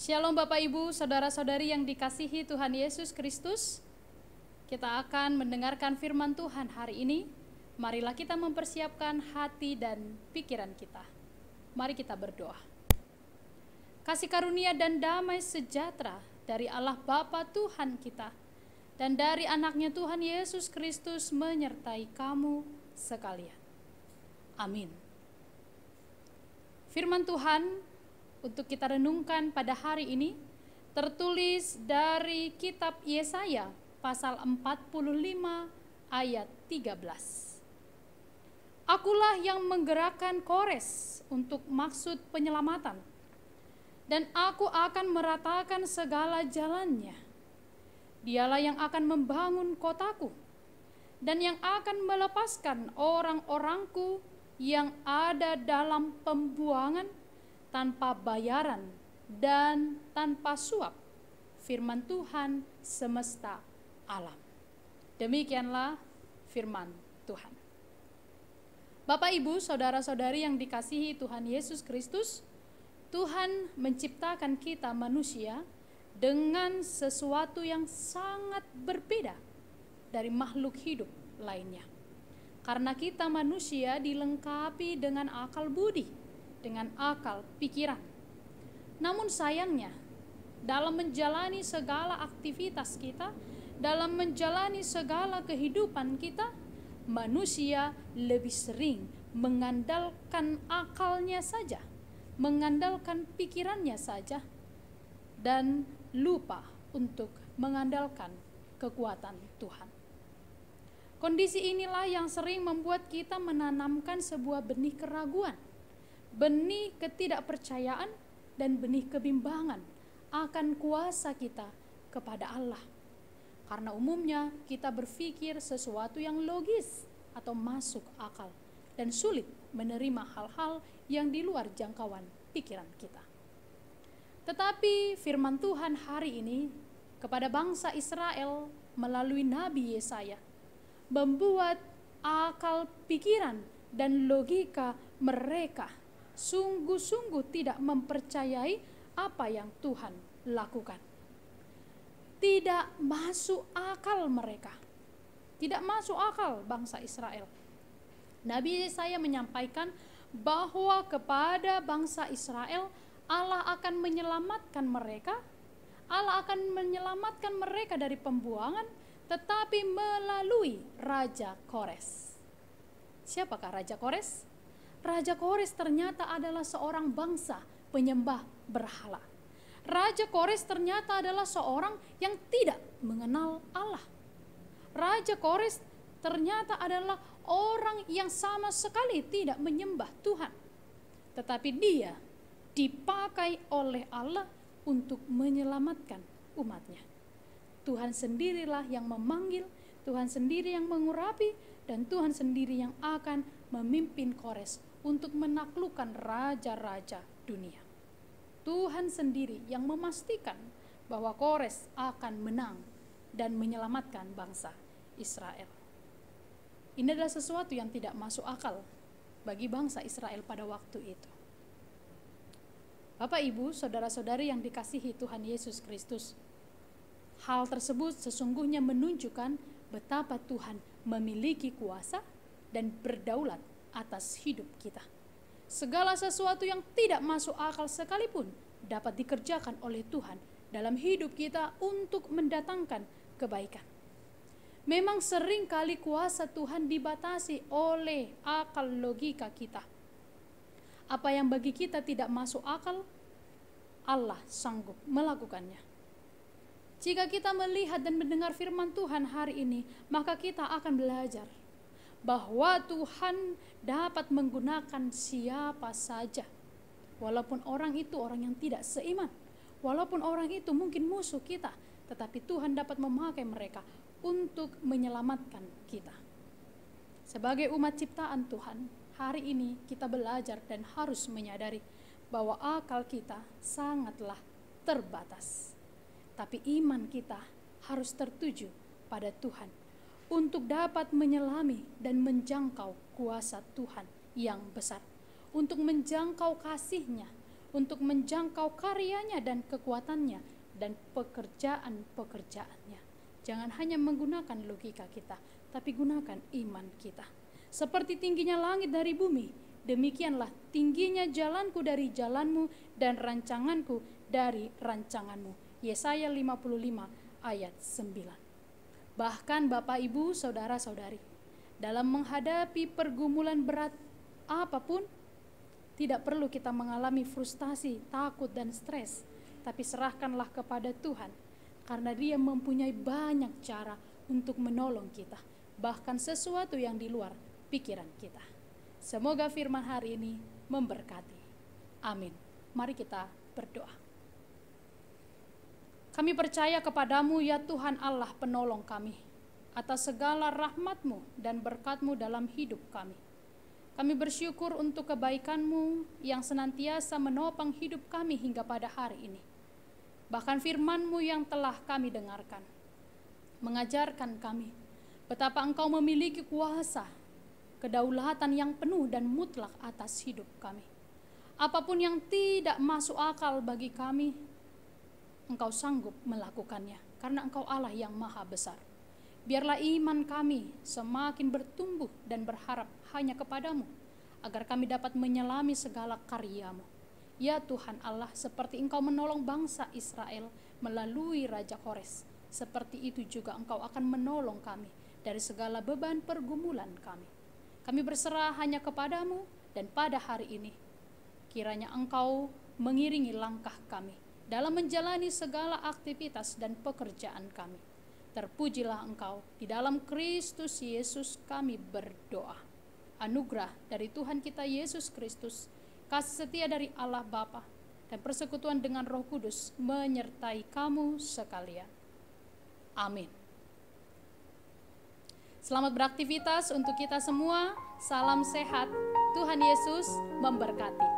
Shalom Bapak Ibu, Saudara-saudari yang dikasihi Tuhan Yesus Kristus. Kita akan mendengarkan firman Tuhan hari ini. Marilah kita mempersiapkan hati dan pikiran kita. Mari kita berdoa. Kasih karunia dan damai sejahtera dari Allah Bapa Tuhan kita dan dari anaknya Tuhan Yesus Kristus menyertai kamu sekalian. Amin. Firman Tuhan untuk kita renungkan pada hari ini tertulis dari kitab Yesaya pasal 45 ayat 13. Akulah yang menggerakkan Kores untuk maksud penyelamatan, dan aku akan meratakan segala jalannya. Dialah yang akan membangun kotaku dan yang akan melepaskan orang-orangku yang ada dalam pembuangan tanpa bayaran dan tanpa suap, firman Tuhan semesta alam. Demikianlah firman Tuhan. Bapak Ibu, saudara-saudari yang dikasihi Tuhan Yesus Kristus, Tuhan menciptakan kita manusia dengan sesuatu yang sangat berbeda dari makhluk hidup lainnya. Karena kita manusia dilengkapi dengan akal budi, dengan akal pikiran. Namun sayangnya, dalam menjalani segala aktivitas kita, dalam menjalani segala kehidupan kita, manusia lebih sering mengandalkan akalnya saja, mengandalkan pikirannya saja, dan lupa untuk mengandalkan kekuatan Tuhan. Kondisi inilah yang sering membuat kita menanamkan sebuah benih keraguan, benih ketidakpercayaan, dan benih kebimbangan akan kuasa kita kepada Allah. Karena umumnya kita berpikir sesuatu yang logis atau masuk akal dan sulit menerima hal-hal yang di luar jangkauan pikiran kita. Tetapi firman Tuhan hari ini kepada bangsa Israel melalui Nabi Yesaya membuat akal pikiran dan logika mereka sungguh-sungguh tidak mempercayai apa yang Tuhan lakukan. Tidak masuk akal mereka. Tidak masuk akal bangsa Israel. Nabi Yesaya menyampaikan bahwa kepada bangsa Israel Allah akan menyelamatkan mereka. Allah akan menyelamatkan mereka dari pembuangan, tetapi melalui Raja Kores. Siapakah Raja Kores? Raja Kores ternyata adalah seorang bangsa penyembah berhala. Raja Kores ternyata adalah seorang yang tidak mengenal Allah. Raja Kores ternyata adalah orang yang sama sekali tidak menyembah Tuhan. Tetapi dia dipakai oleh Allah untuk menyelamatkan umatnya. Tuhan sendirilah yang memanggil, Tuhan sendiri yang mengurapi, dan Tuhan sendiri yang akan memimpin Kores untuk menaklukkan raja-raja dunia. Tuhan sendiri yang memastikan bahwa Kores akan menang dan menyelamatkan bangsa Israel. Ini adalah sesuatu yang tidak masuk akal bagi bangsa Israel pada waktu itu. Bapak, Ibu, saudara-saudari yang dikasihi Tuhan Yesus Kristus, hal tersebut sesungguhnya menunjukkan betapa Tuhan memiliki kuasa dan berdaulat atas hidup kita. Segala sesuatu yang tidak masuk akal sekalipun dapat dikerjakan oleh Tuhan dalam hidup kita untuk mendatangkan kebaikan. Memang sering kali kuasa Tuhan dibatasi oleh akal logika kita. Apa yang bagi kita tidak masuk akal, Allah sanggup melakukannya. Jika kita melihat dan mendengar firman Tuhan hari ini, maka kita akan belajar bahwa Tuhan dapat menggunakan siapa saja. Walaupun orang itu orang yang tidak seiman, walaupun orang itu mungkin musuh kita, tetapi Tuhan dapat memakai mereka untuk menyelamatkan kita. Sebagai umat ciptaan Tuhan, hari ini kita belajar dan harus menyadari bahwa akal kita sangatlah terbatas. Tapi iman kita harus tertuju pada Tuhan untuk dapat menyelami dan menjangkau kuasa Tuhan yang besar, untuk menjangkau kasih-Nya, untuk menjangkau karyanya dan kekuatannya dan pekerjaan-pekerjaannya. Jangan hanya menggunakan logika kita, tapi gunakan iman kita. Seperti tingginya langit dari bumi, demikianlah tingginya jalanku dari jalanmu dan rancanganku dari rancanganmu. Yesaya 55 ayat 9. Bahkan Bapak, Ibu, Saudara-saudari, dalam menghadapi pergumulan berat apapun, tidak perlu kita mengalami frustasi, takut, dan stres, tapi serahkanlah kepada Tuhan, karena Dia mempunyai banyak cara untuk menolong kita, bahkan sesuatu yang di luar pikiran kita. Semoga firman hari ini memberkati. Amin. Mari kita berdoa. Kami percaya kepadamu ya Tuhan Allah penolong kami, atas segala rahmat-Mu dan berkat-Mu dalam hidup kami. Kami bersyukur untuk kebaikan-Mu yang senantiasa menopang hidup kami hingga pada hari ini. Bahkan firman-Mu yang telah kami dengarkan, mengajarkan kami betapa Engkau memiliki kuasa, kedaulatan yang penuh dan mutlak atas hidup kami. Apapun yang tidak masuk akal bagi kami, Engkau sanggup melakukannya, karena Engkau Allah yang maha besar. Biarlah iman kami semakin bertumbuh dan berharap hanya kepadamu, agar kami dapat menyelami segala karya-Mu. Ya Tuhan Allah, seperti Engkau menolong bangsa Israel melalui Raja Kores, seperti itu juga Engkau akan menolong kami dari segala beban pergumulan kami. Kami berserah hanya kepadamu, dan pada hari ini, kiranya Engkau mengiringi langkah kami dalam menjalani segala aktivitas dan pekerjaan kami. Terpujilah Engkau, di dalam Kristus Yesus kami berdoa. Anugerah dari Tuhan kita Yesus Kristus, kasih setia dari Allah Bapa, dan persekutuan dengan Roh Kudus menyertai kamu sekalian. Amin. Selamat beraktivitas untuk kita semua. Salam sehat. Tuhan Yesus memberkati.